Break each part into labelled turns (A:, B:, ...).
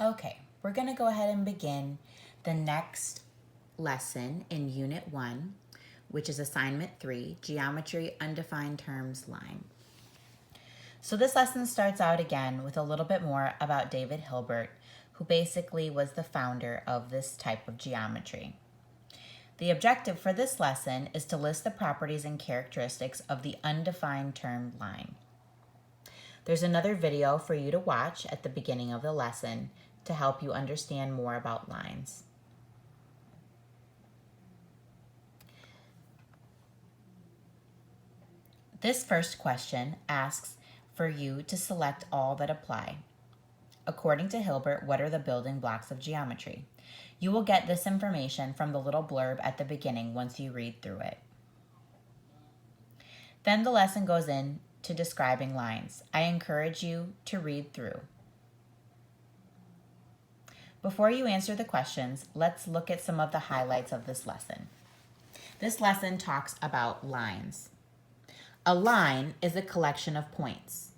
A: Okay, we're going to go ahead and begin the next lesson in Unit 1, which is Assignment 3, Geometry Undefined Terms Line. So this lesson starts out again with a little bit more about David Hilbert, who basically was the founder of this type of geometry. The objective for this lesson is to list the properties and characteristics of the undefined term line. There's another video for you to watch at the beginning of the lesson to help you understand more about lines. This first question asks for you to select all that apply. According to Hilbert, what are the building blocks of geometry? You will get this information from the little blurb at the beginning once you read through it. Then the lesson goes into describing lines. I encourage you to read through. Before you answer the questions, let's look at some of the highlights of this lesson. This lesson talks about lines. A line is a collection of points.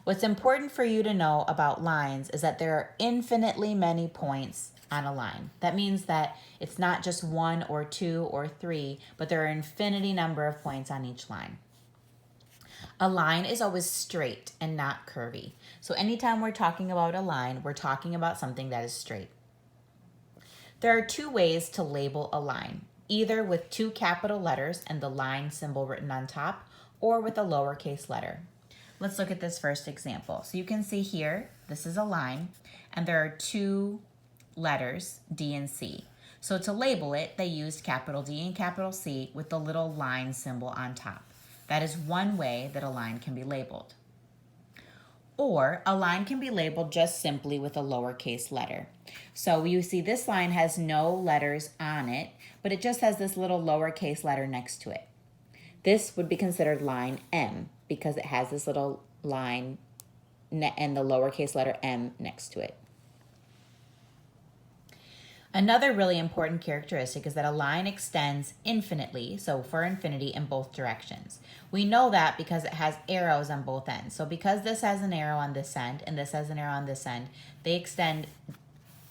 A: What's important for you to know about lines is that there are infinitely many points on a line. That means that it's not just 1 or 2 or 3, but there are an infinity number of points on each line. A line is always straight and not curvy. So anytime we're talking about a line, we're talking about something that is straight. There are two ways to label a line, either with 2 capital letters and the line symbol written on top, or with a lowercase letter. Let's look at this first example. So you can see here, this is a line, and there are 2 letters, D and C. So to label it, they used capital D and capital C with the little line symbol on top. That is one way that a line can be labeled. Or a line can be labeled just simply with a lowercase letter. So you see this line has no letters on it, but it just has this little lowercase letter next to it. This would be considered line M because it has this little line and the lowercase letter M next to it. Another really important characteristic is that a line extends infinitely, so for infinity, in both directions. We know that because it has arrows on both ends. So because this has an arrow on this end and this has an arrow on this end, they extend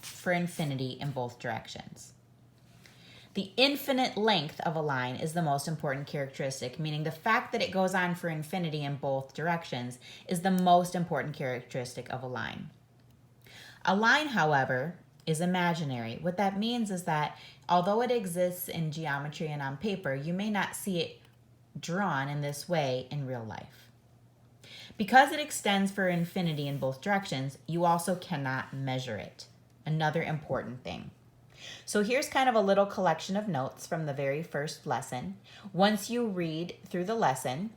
A: for infinity in both directions. The infinite length of a line is the most important characteristic, meaning the fact that it goes on for infinity in both directions is the most important characteristic of a line. A line, however, is imaginary. What that means is that although it exists in geometry and on paper, you may not see it drawn in this way in real life. Because it extends for infinity in both directions, you also cannot measure it. Another important thing. So here's kind of a little collection of notes from the very first lesson. Once you read through the lesson,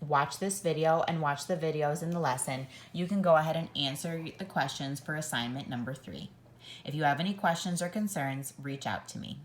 A: watch this video and watch the videos in the lesson, you can go ahead and answer the questions for assignment number 3. If you have any questions or concerns, reach out to me.